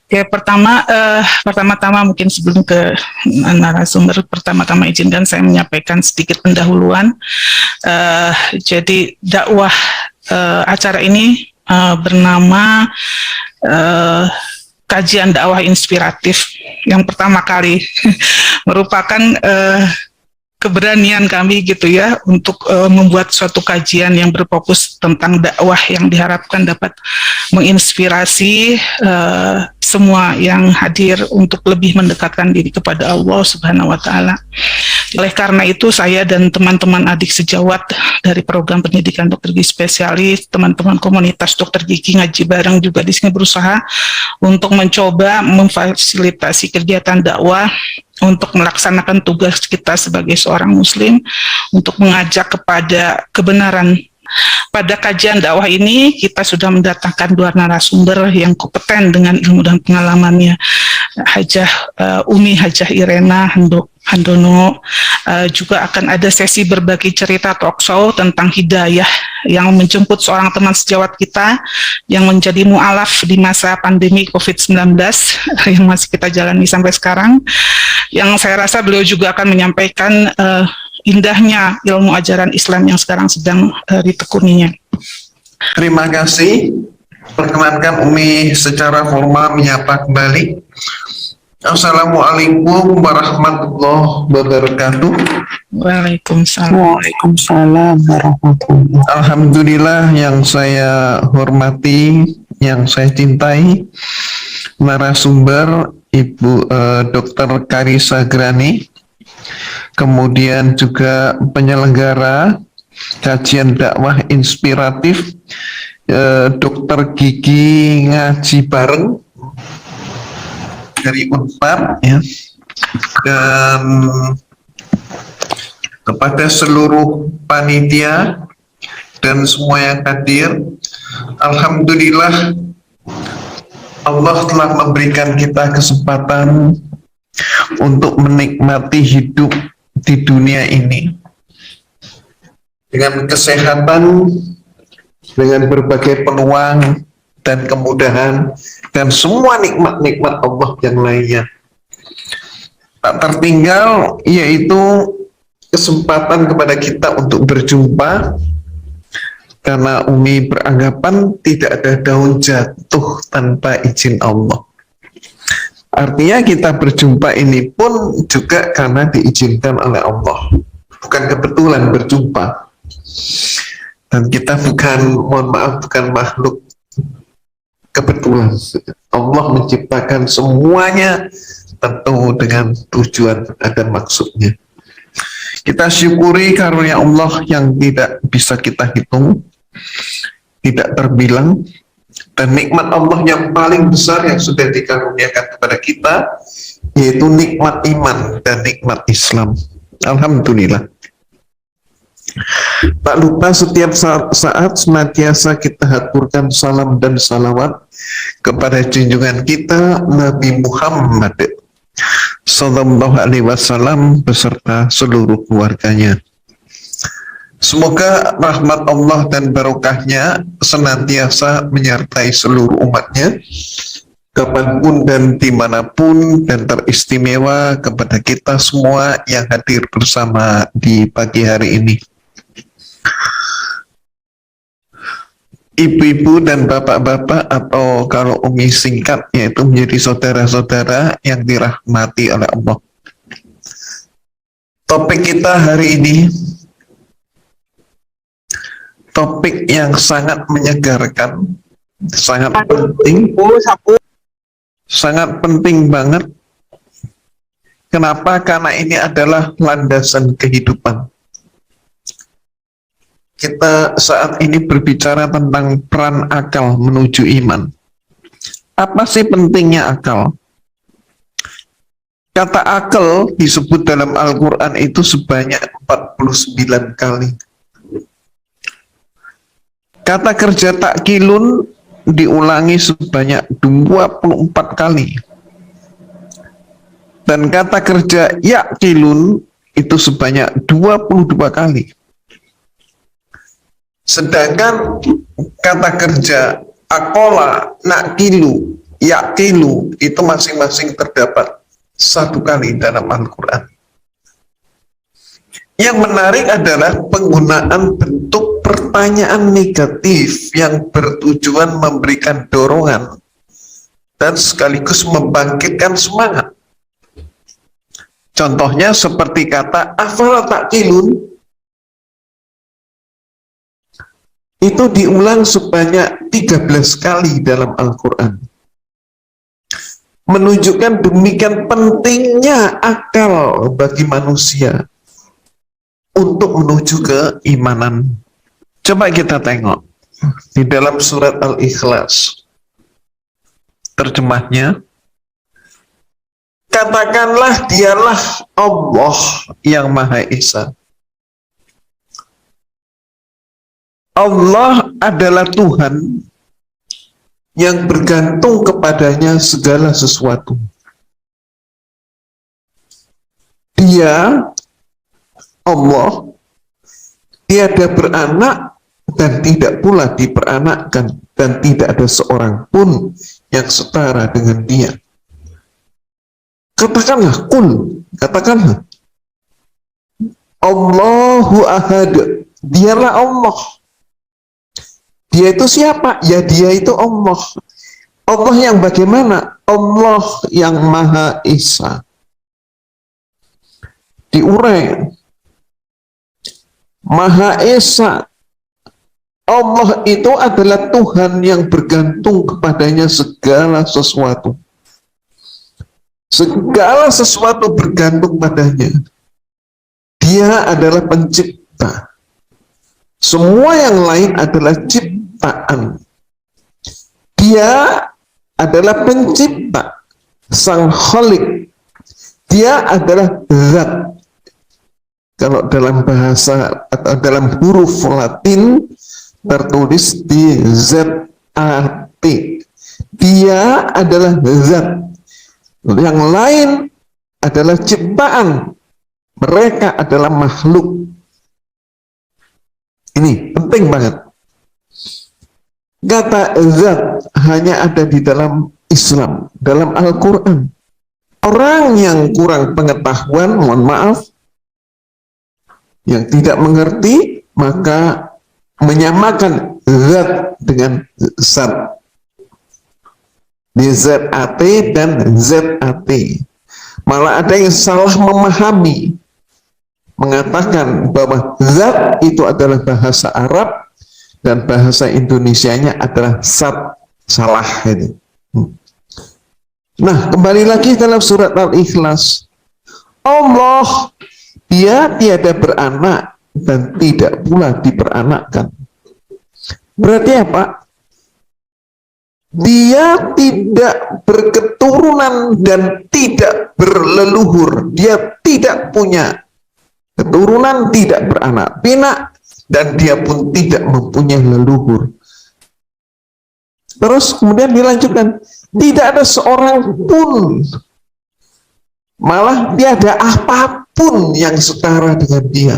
Oke, pertama-tama mungkin sebelum ke narasumber, pertama-tama izinkan saya menyampaikan sedikit pendahuluan. Jadi dakwah acara ini bernama kajian dakwah inspiratif yang pertama kali merupakan keberanian kami gitu ya untuk membuat suatu kajian yang berfokus tentang dakwah yang diharapkan dapat menginspirasi semua yang hadir untuk lebih mendekatkan diri kepada Allah Subhanahu wa taala. Oleh karena itu saya dan teman-teman adik sejawat dari program pendidikan dokter gigi spesialis, teman-teman komunitas dokter gigi ngaji bareng juga di sini berusaha untuk mencoba memfasilitasi kegiatan dakwah untuk melaksanakan tugas kita sebagai seorang muslim untuk mengajak kepada kebenaran. Pada kajian dakwah ini kita sudah mendatangkan dua narasumber yang kompeten dengan ilmu dan pengalamannya, Umi Hajah Irena Handono. Juga akan ada sesi berbagi cerita talk show tentang hidayah yang menjemput seorang teman sejawat kita yang menjadi mu'alaf di masa pandemi COVID-19 yang masih kita jalani sampai sekarang. Yang saya rasa beliau juga akan menyampaikan indahnya ilmu ajaran Islam yang sekarang sedang ditekuninya. Terima kasih. Perkenankan Umi secara formal menyapa kembali. Assalamualaikum warahmatullahi wabarakatuh. Waalaikumsalam. Waalaikumsalam warahmatullahi. Alhamdulillah, yang saya hormati, yang saya cintai, narasumber Ibu Dr. Karissa Grani, kemudian juga penyelenggara kajian dakwah inspiratif dokter gigi ngaji bareng dari Unpad ya, dan kepada seluruh panitia dan semua yang hadir, alhamdulillah Allah telah memberikan kita kesempatan untuk menikmati hidup di dunia ini dengan kesehatan, dengan berbagai peluang dan kemudahan dan semua nikmat-nikmat Allah yang lainnya. Tak tertinggal yaitu kesempatan kepada kita untuk berjumpa, karena Umi beranggapan tidak ada daun jatuh tanpa izin Allah. Artinya kita berjumpa ini pun juga karena diizinkan oleh Allah, bukan kebetulan berjumpa. Dan kita bukan, mohon maaf, bukan makhluk kebetulan. Allah menciptakan semuanya tentu dengan tujuan dan maksudnya. Kita syukuri karunia Allah yang tidak bisa kita hitung, tidak terbilang, dan nikmat Allah yang paling besar yang sudah dikaruniakan kepada kita yaitu nikmat iman dan nikmat Islam. Alhamdulillah. Tak lupa setiap saat senantiasa kita haturkan salam dan salawat kepada junjungan kita Nabi Muhammad Sallallahu Alaihi Wasallam beserta seluruh keluarganya. Semoga rahmat Allah dan barokahnya senantiasa menyertai seluruh umatnya kapanpun dan dimanapun, dan teristimewa kepada kita semua yang hadir bersama di pagi hari ini. Ibu-ibu dan bapak-bapak, atau kalau Umi singkat yaitu menjadi saudara-saudara yang dirahmati oleh Allah. Topik kita hari ini topik yang sangat menyegarkan, sangat penting, sangat penting banget. Kenapa? Karena ini adalah landasan kehidupan. Kita saat ini berbicara tentang peran akal menuju iman. Apa sih pentingnya akal? Kata akal disebut dalam Al-Quran itu sebanyak 49 kali. Kata kerja takkilun diulangi sebanyak 24 kali. Dan kata kerja yakilun itu sebanyak 22 kali. Sedangkan kata kerja akola nakilu yaqilu itu masing-masing terdapat satu kali dalam Al-Quran. Yang menarik adalah penggunaan bentuk pertanyaan negatif yang bertujuan memberikan dorongan dan sekaligus membangkitkan semangat. Contohnya seperti kata afala ta'qilun, itu diulang sebanyak 13 kali dalam Al-Quran, menunjukkan demikian pentingnya akal bagi manusia untuk menuju keimanan. Coba kita tengok di dalam surat Al-Ikhlas, terjemahnya, katakanlah dialah Allah yang Maha Esa. Allah adalah Tuhan yang bergantung kepadanya segala sesuatu. Dia, Allah, tiada beranak dan tidak pula diperanakkan, dan tidak ada seorang pun yang setara dengan dia. Katakanlah, katakanlah, Allahu Ahad, dialah Allah. Dia itu siapa? Ya, dia itu Allah. Allah yang bagaimana? Allah yang Maha Esa. Diurai, Maha Esa, Allah itu adalah Tuhan yang bergantung kepadanya segala sesuatu. Segala sesuatu bergantung padanya. Dia adalah pencipta. Semua yang lain adalah ciptaan. Dia adalah pencipta, sang khalik. Dia adalah zat. Kalau dalam bahasa atau dalam huruf Latin tertulis di ZAT. Dia adalah zat. Yang lain adalah ciptaan. Mereka adalah makhluk. Ini penting banget. Kata zat hanya ada di dalam Islam, dalam Al-Quran. Orang yang kurang pengetahuan, mohon maaf, yang tidak mengerti, maka menyamakan zat dengan zat. Di ZAT dan ZAT. Malah ada yang salah memahami, mengatakan bahwa zat itu adalah bahasa Arab dan bahasa Indonesianya adalah zat. Salah ini. Nah, kembali lagi dalam surat Al-Ikhlas, Allah, dia tiada beranak dan tidak pula diperanakkan. Berarti apa? Dia tidak berketurunan dan tidak berleluhur. Dia tidak punya keturunan, tidak beranak pinak, dan dia pun tidak mempunyai leluhur. Terus kemudian dilanjutkan, tidak ada seorang pun, malah tiada apapun yang setara dengan dia.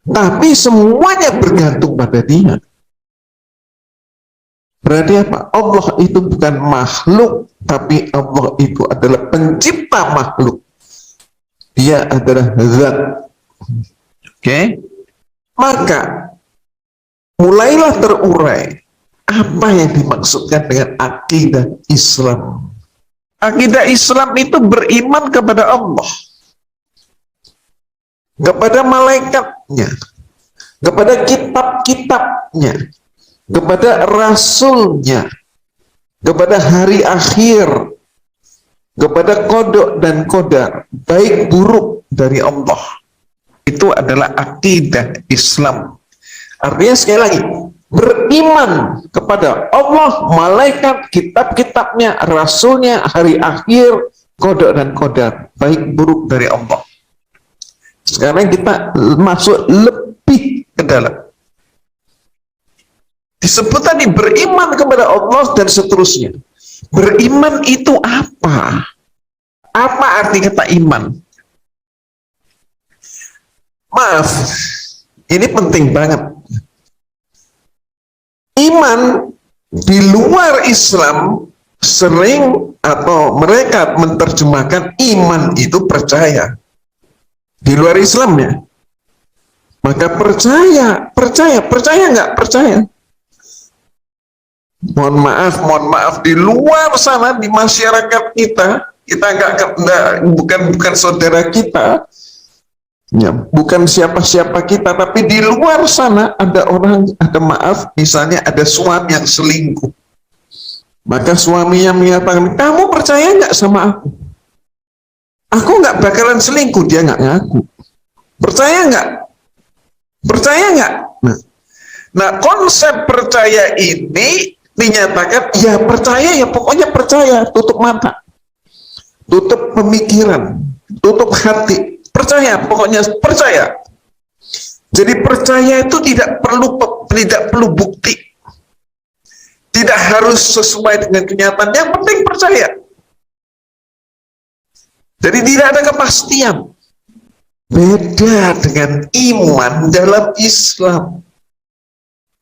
Tapi semuanya bergantung pada dia. Berarti apa? Allah itu bukan makhluk, tapi Allah itu adalah pencipta makhluk. Dia adalah zat. Oke? Maka mulailah terurai apa yang dimaksudkan dengan akidah Islam. Akidah Islam itu beriman kepada Allah, kepada malaikatnya, kepada kitab-kitabnya, kepada rasulnya, kepada hari akhir, kepada kodok dan kodar, baik buruk dari Allah. Itu adalah akidah Islam. Artinya sekali lagi, beriman kepada Allah, malaikat, kitab-kitabnya, rasulnya, hari akhir, kodok dan kodar, baik buruk dari Allah. Sekarang kita masuk lebih ke dalam. Disebut tadi beriman kepada Allah dan seterusnya. Beriman itu apa? Apa arti kata iman? Maaf, ini penting banget. Iman Di luar Islam sering atau mereka menerjemahkan iman itu percaya. Di luar Islam ya. Maka percaya nggak percaya. Mohon maaf di luar sana di masyarakat kita nggak bukan saudara kita, ya, bukan siapa-siapa kita, tapi di luar sana ada orang, ada maaf, misalnya ada suami yang selingkuh. Maka suaminya menyatakan, kamu percaya nggak sama aku? Aku nggak bakalan selingkuh, dia nggak ngaku. Percaya nggak? Percaya nggak? Nah, konsep percaya ini dinyatakan, ya percaya, ya pokoknya percaya, tutup mata, tutup pemikiran, tutup hati, percaya, pokoknya percaya. Jadi percaya itu tidak perlu bukti, tidak harus sesuai dengan kenyataan, yang penting percaya. Jadi tidak ada kepastian. Beda dengan iman dalam Islam.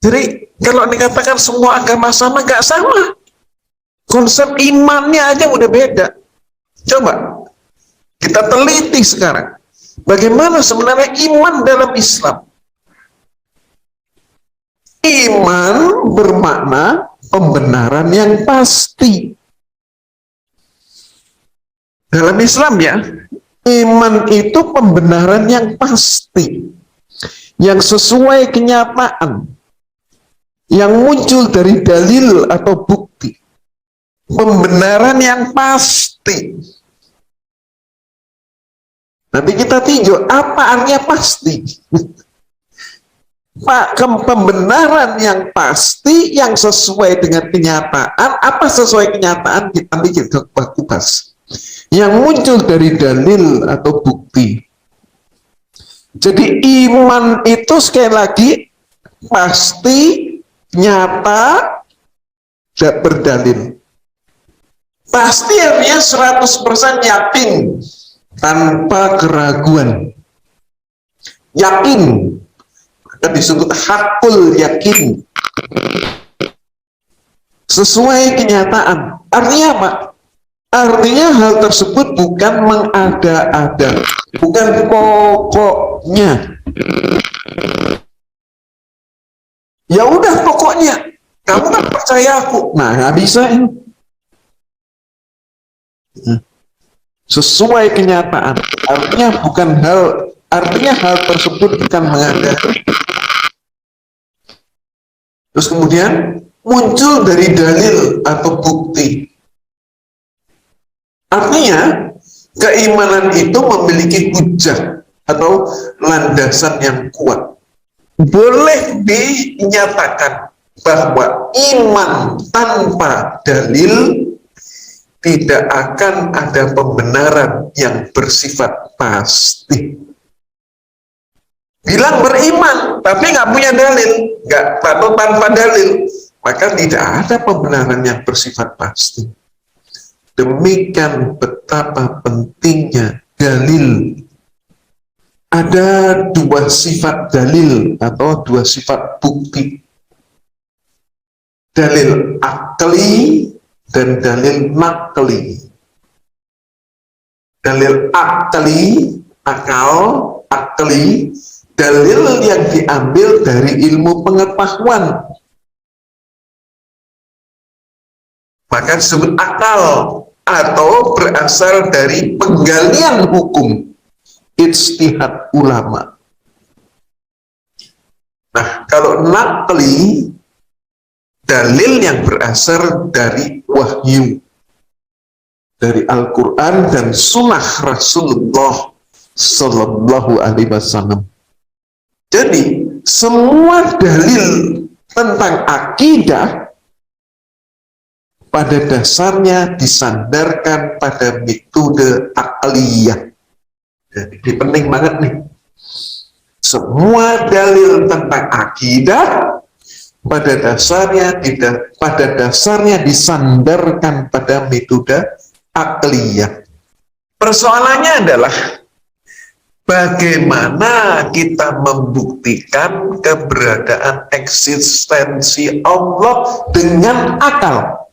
Jadi kalau dikatakan semua agama sama, nggak sama. Konsep imannya aja udah beda. Coba kita teliti sekarang. Bagaimana sebenarnya iman dalam Islam? Iman bermakna pembenaran yang pasti. Dalam Islam ya, iman itu pembenaran yang pasti, yang sesuai kenyataan, yang muncul dari dalil atau bukti. Pembenaran yang pasti. Nanti kita tinjau apa artinya pasti. Pak, pembenaran yang pasti, yang sesuai dengan kenyataan. Apa sesuai kenyataan? Kita bikin kupas. Yang muncul dari dalil atau bukti. Jadi iman itu sekali lagi pasti, nyata, dan berdalil. Pasti artinya 100% yakin tanpa keraguan. Yakin. Maka disebut hakul yakin. Sesuai kenyataan. Artinya apa? Artinya hal tersebut bukan mengada-ada, bukan pokoknya. Ya udah pokoknya, kamu kan percaya aku. Nah, nggak bisa ini. Sesuai kenyataan. Artinya hal tersebut bukan mengada. Terus kemudian muncul dari dalil atau bukti. Artinya, keimanan itu memiliki hujah atau landasan yang kuat. Boleh dinyatakan bahwa iman tanpa dalil tidak akan ada pembenaran yang bersifat pasti. Bilang beriman, tapi nggak punya dalil, nggak atau tanpa dalil, maka tidak ada pembenaran yang bersifat pasti. Demikian betapa pentingnya dalil. Ada dua sifat dalil atau dua sifat bukti. Dalil akli dan dalil nakli. Dalil akli, akli, dalil yang diambil dari ilmu pengetahuan. Maka disebut akal atau berasal dari penggalian hukum, ijtihad ulama. Nah, kalau nakli, dalil yang berasal dari wahyu, dari Al-Quran dan sunnah Rasulullah Sallallahu Alaihi Wasallam. Jadi, semua dalil tentang akidah pada dasarnya disandarkan pada metode akliyah. Jadi ini penting banget nih. Semua dalil tentang akidah pada dasarnya disandarkan pada metode akliyah. Persoalannya adalah Bagaimana kita membuktikan keberadaan eksistensi Allah dengan akal?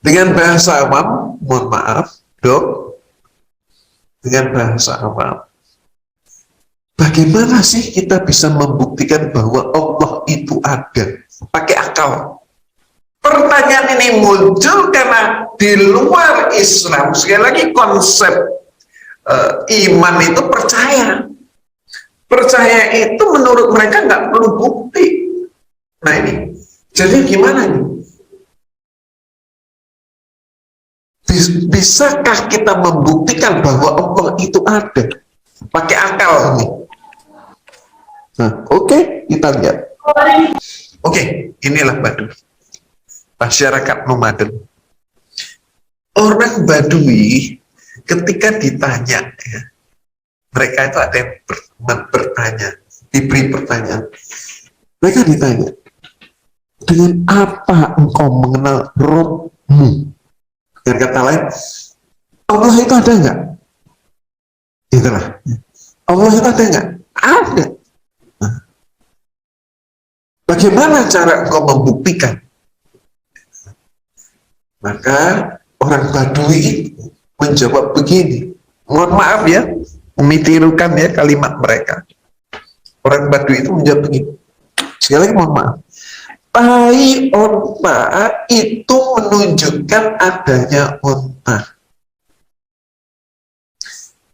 Dengan bahasa awam, mohon maaf, Dok, dengan bahasa awam, bagaimana sih kita bisa membuktikan bahwa Allah itu ada? Pakai akal. Pertanyaan ini muncul karena di luar Islam, sekali lagi konsep iman itu percaya. Percaya itu menurut mereka nggak perlu bukti. Nah ini, jadi gimana nih? Bisakah kita membuktikan bahwa Allah itu ada? Pakai akal ini. Nah, oke, kita lihat. Oke, inilah Baduy. Masyarakat nomaden. Orang Baduy ketika ditanya, ya, mereka itu ada yang bertanya, diberi pertanyaan. Mereka ditanya, dengan apa engkau mengenal Rabb-mu? Dengan kata lain, Allah itu ada nggak? Itulah. Allah itu ada nggak? Ada. Nah, bagaimana cara engkau membuktikan? Maka orang Baduy menjawab begini. Mohon maaf ya, memitirukan ya kalimat mereka. Orang Baduy itu menjawab begini. Sekali lagi mohon maaf. Tai onta itu menunjukkan adanya onta.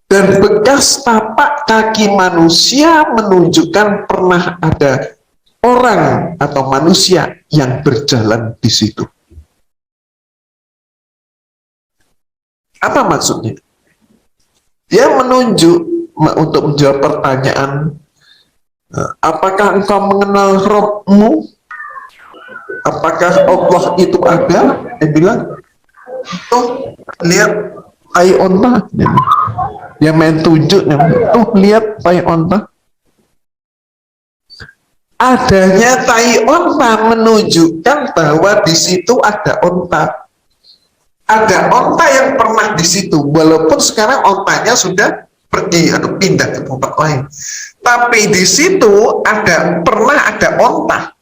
Dan bekas tapak kaki manusia menunjukkan pernah ada orang atau manusia yang berjalan di situ. Apa maksudnya? Dia menunjuk untuk menjawab pertanyaan, apakah engkau mengenal Rabb-mu? Apakah Allah itu ada? Dia bilang, tuh lihat tai onta. Dia main tunjuk, tuh lihat tai onta. Adanya tai onta menunjukkan bahwa di situ ada onta. Ada onta yang pernah di situ, walaupun sekarang ontanya sudah pergi atau pindah ke tempat lain. Tapi di situ pernah ada onta.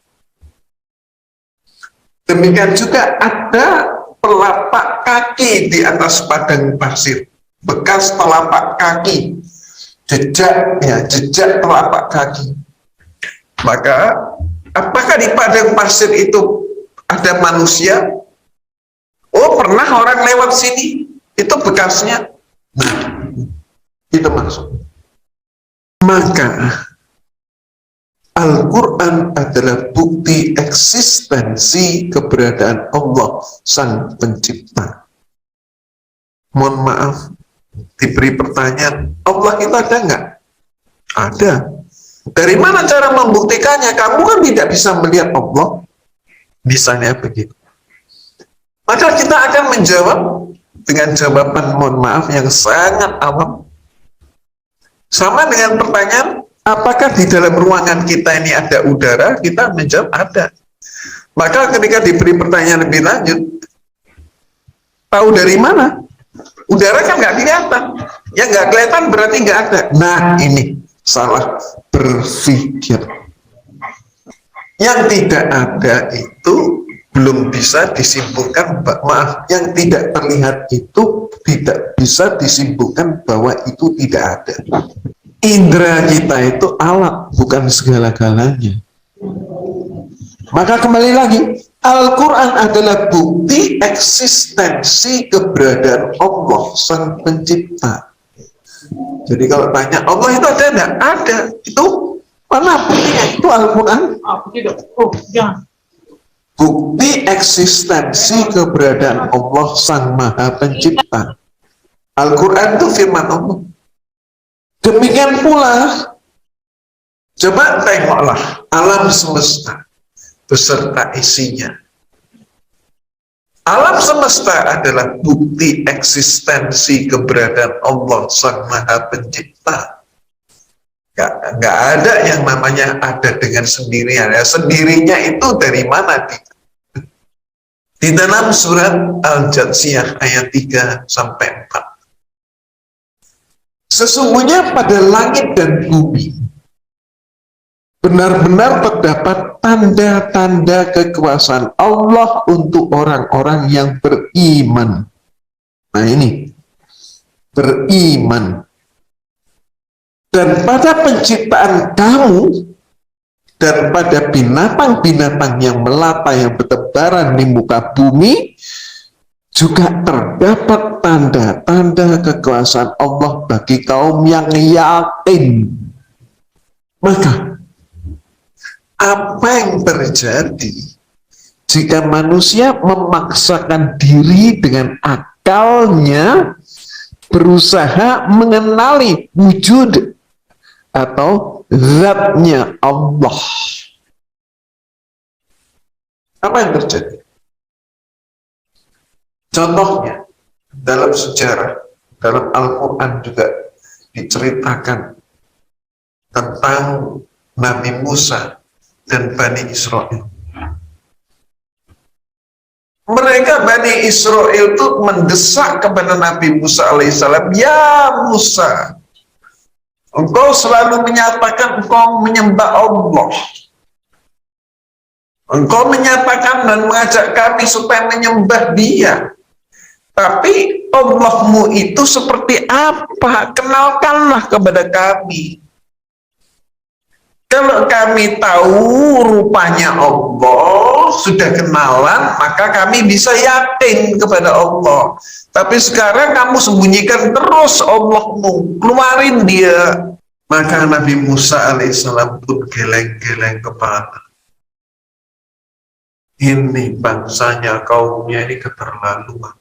Demikian juga ada telapak kaki di atas padang pasir, bekas telapak kaki, jejak telapak kaki. Maka apakah di padang pasir itu ada manusia? Oh, pernah orang lewat sini, itu bekasnya. Nah, itu maksud. Maka Al-Quran adalah bukti eksistensi keberadaan Allah Sang Pencipta. Mohon maaf, diberi pertanyaan, Allah itu ada nggak? Ada. Dari mana cara membuktikannya? Kamu kan tidak bisa melihat Allah. Misalnya begitu. Maka kita akan menjawab dengan jawaban mohon maaf yang sangat awam. Sama dengan pertanyaan, apakah di dalam ruangan kita ini ada udara? Kita menjawab ada. Maka ketika diberi pertanyaan lebih lanjut, tahu dari mana? Udara kan nggak kelihatan. Yang nggak kelihatan berarti nggak ada. Nah ini salah berpikir. Yang tidak ada itu belum bisa disimpulkan, maaf, yang tidak terlihat itu tidak bisa disimpulkan bahwa itu tidak ada. Indra kita itu alat, bukan segala-galanya. Maka kembali lagi, Al-Quran adalah bukti eksistensi keberadaan Allah Sang Pencipta. Jadi kalau tanya, Allah itu ada enggak? Ada. Itu mana buktinya? Itu Al-Quran. Bukti eksistensi keberadaan Allah Sang Maha Pencipta. Al-Quran itu firman Allah. Demikian pula, coba tengoklah alam semesta beserta isinya. Alam semesta adalah bukti eksistensi keberadaan Allah Sang Maha Pencipta. Nggak ada yang namanya ada dengan sendirinya. Ya, sendirinya itu dari mana? Di dalam surat Al-Jatsiyah ayat 3 sampai 4. Sesungguhnya pada langit dan bumi benar-benar terdapat tanda-tanda kekuasaan Allah untuk orang-orang yang beriman. Nah ini, beriman. Dan pada penciptaan kamu dan pada binatang-binatang yang melata yang bertebaran di muka bumi juga terdapat tanda-tanda kekuasaan Allah bagi kaum yang yakin. Maka apa yang terjadi jika manusia memaksakan diri dengan akalnya berusaha mengenali wujud atau zatnya Allah? Apa yang terjadi? Contohnya dalam sejarah, dalam Al-Quran juga diceritakan tentang Nabi Musa dan Bani Israel. Mereka Bani Israel itu mendesak kepada Nabi Musa alaihissalam, "Ya Musa, engkau selalu menyatakan engkau menyembah Allah. Engkau menyatakan dan mengajak kami supaya menyembah Dia. Tapi Allahmu itu seperti apa? Kenalkanlah kepada kami. Kalau kami tahu rupanya Allah, sudah kenalan, maka kami bisa yakin kepada Allah. Tapi sekarang kamu sembunyikan terus Allahmu, keluarin Dia." Maka Nabi Musa alaihissalam pun geleng-geleng kepala. Ini bangsanya, kaumnya ini keterlaluan.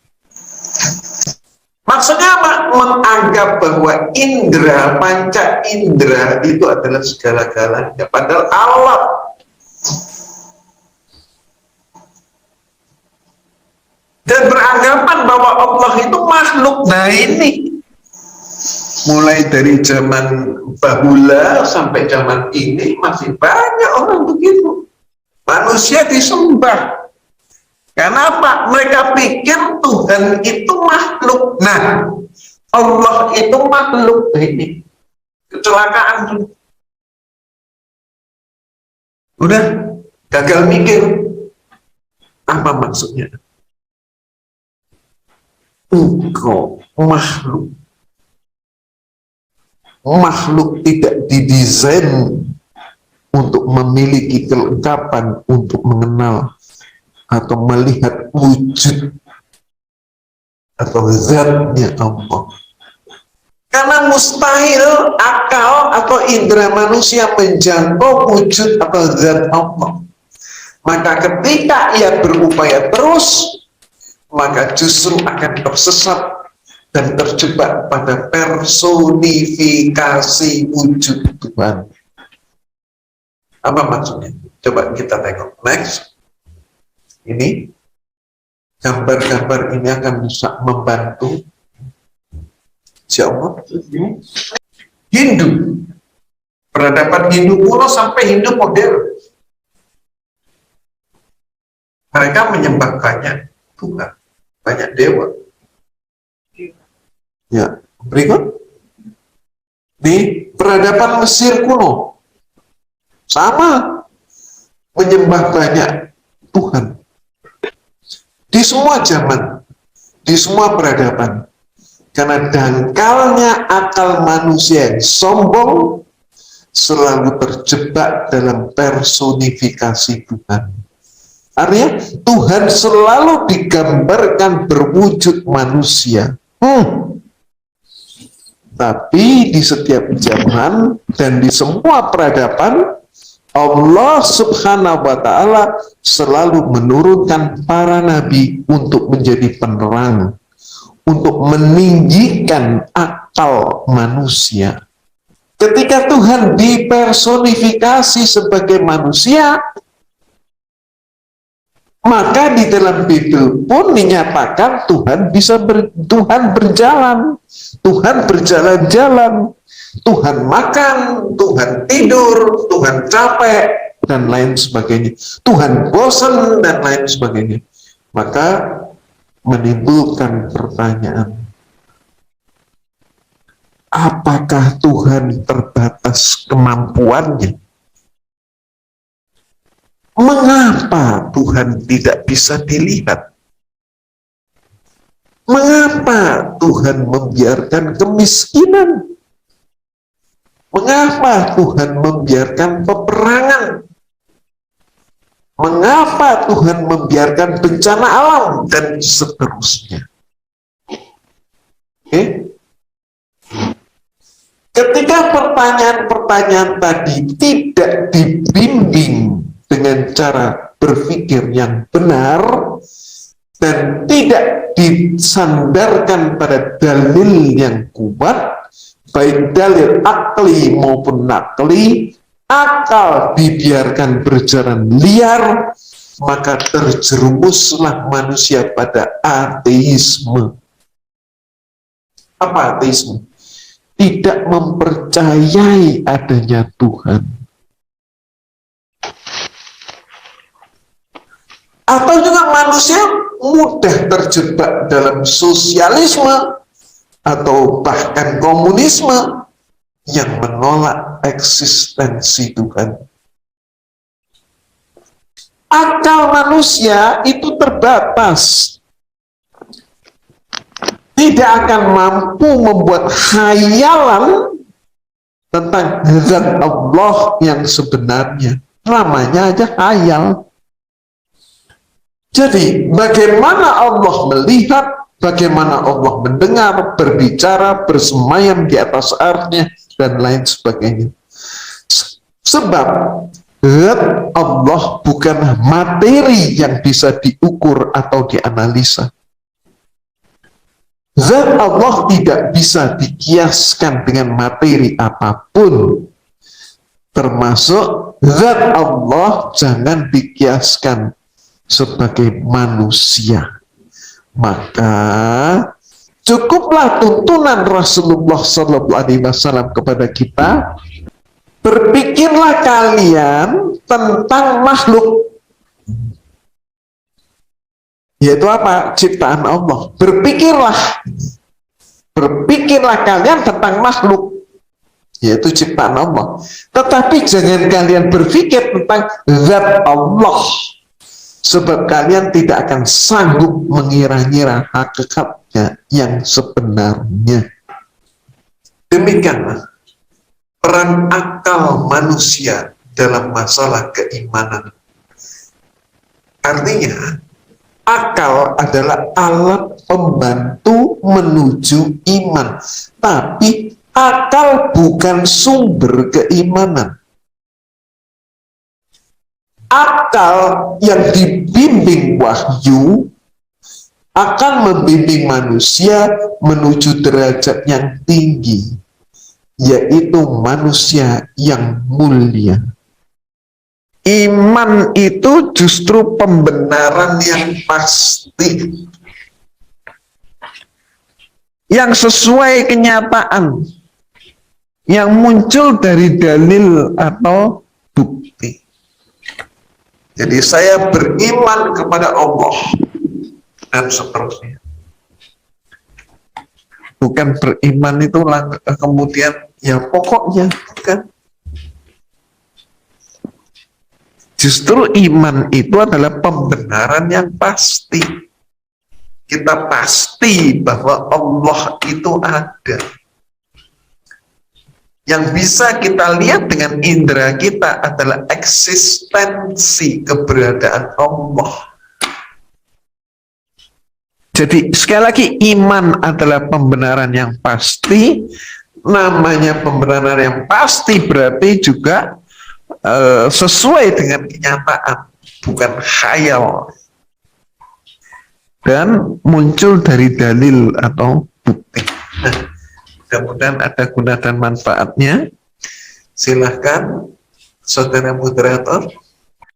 Maksudnya apa? Menganggap bahwa indera, panca indera itu adalah segala-galanya. Padahal Allah. Dan beranggapan bahwa Allah itu makhluk. Nah ini. Mulai dari zaman bahula sampai zaman ini masih banyak orang begitu. Manusia disembah. Kenapa? Mereka pikir Tuhan itu makhluk. Nah, Allah itu makhluk. Ini kecelakaan. Udah gagal mikir. Apa maksudnya? Engkau makhluk. Makhluk tidak didesain untuk memiliki kelengkapan untuk mengenal atau melihat wujud atau zatnya Allah. Karena mustahil akal atau indera manusia menjangkau wujud atau zat Allah. Maka ketika ia berupaya terus, maka justru akan tersesat dan terjebak pada personifikasi wujud Tuhan. Apa maksudnya? Coba kita tengok. Next. Ini gambar-gambar ini akan bisa membantu Insya Allah. Hindu, peradaban Hindu kuno sampai Hindu modern, mereka menyembah banyak Tuhan, banyak dewa. Ya, berikut di peradaban Mesir kuno sama, menyembah banyak Tuhan. Di semua zaman, di semua peradaban, karena dangkalnya akal manusia yang sombong selalu terjebak dalam personifikasi Tuhan. Artinya Tuhan selalu digambarkan berwujud manusia. Tapi di setiap zaman dan di semua peradaban, Allah Subhanahu wa Ta'ala selalu menurunkan para nabi untuk menjadi penerang, untuk meninggikan akal manusia. Ketika Tuhan dipersonifikasi sebagai manusia, maka di dalam Bible pun dinyatakan Tuhan Tuhan berjalan, Tuhan berjalan-jalan, Tuhan makan, Tuhan tidur, Tuhan capek, dan lain sebagainya. Tuhan bosan, dan lain sebagainya. Maka menimbulkan pertanyaan, Apakah Tuhan terbatas kemampuannya? Mengapa Tuhan tidak bisa dilihat? Mengapa Tuhan membiarkan kemiskinan? Mengapa Tuhan membiarkan peperangan? Mengapa Tuhan membiarkan bencana alam dan seterusnya? Ketika pertanyaan-pertanyaan tadi tidak dibimbing dengan cara berpikir yang benar dan tidak disandarkan pada dalil yang kuat, baik dalil akli maupun nakli, akal dibiarkan berjalan liar, maka terjerumuslah manusia pada ateisme. Apa ateisme? Tidak mempercayai adanya Tuhan. Atau juga manusia mudah terjebak dalam sosialisme atau bahkan komunisme yang menolak eksistensi Tuhan. Akal manusia itu terbatas, tidak akan mampu membuat khayalan tentang zat Allah yang sebenarnya. Namanya aja khayal. Jadi bagaimana Allah melihat, bagaimana Allah mendengar, berbicara, bersemayam di atas arsy-Nya dan lain sebagainya. Sebab zat Allah bukan materi yang bisa diukur atau dianalisa. Zat Allah tidak bisa dikiaskan dengan materi apapun, termasuk zat Allah jangan dikiaskan sebagai manusia. Maka cukuplah tuntunan Rasulullah SAW kepada kita, berpikirlah kalian tentang makhluk. Yaitu apa? Ciptaan Allah. Berpikirlah kalian tentang makhluk, yaitu ciptaan Allah. Tetapi jangan kalian berpikir tentang zat Allah, sebab kalian tidak akan sanggup mengira-ngira hakikatnya yang sebenarnya. Demikianlah peran akal manusia dalam masalah keimanan. Artinya, akal adalah alat pembantu menuju iman, tapi akal bukan sumber keimanan. Akal yang dibimbing wahyu akan membimbing manusia menuju derajat yang tinggi, yaitu manusia yang mulia. Iman itu justru pembenaran yang pasti, yang sesuai kenyataan, yang muncul dari dalil atau bukti. Jadi saya beriman kepada Allah dan seterusnya. Bukan beriman itu kemudian ya pokoknya, bukan. Justru iman itu adalah pembenaran yang pasti. Kita pasti bahwa Allah itu ada. Yang bisa kita lihat dengan indera kita adalah eksistensi keberadaan Allah. Jadi sekali lagi, iman adalah pembenaran yang pasti. Namanya pembenaran yang pasti berarti juga sesuai dengan kenyataan, bukan khayal, dan muncul dari dalil atau bukti. Nah, mudah-mudahan ada guna dan manfaatnya. Silahkan saudara moderator.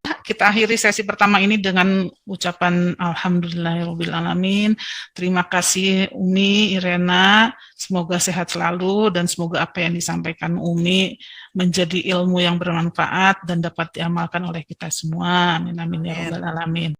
Kita akhiri sesi pertama ini dengan ucapan alhamdulillahirobbilalamin. Terima kasih Umi, Irena, semoga sehat selalu dan semoga apa yang disampaikan Umi menjadi ilmu yang bermanfaat dan dapat diamalkan oleh kita semua. Amin amin ya rabbal alamin.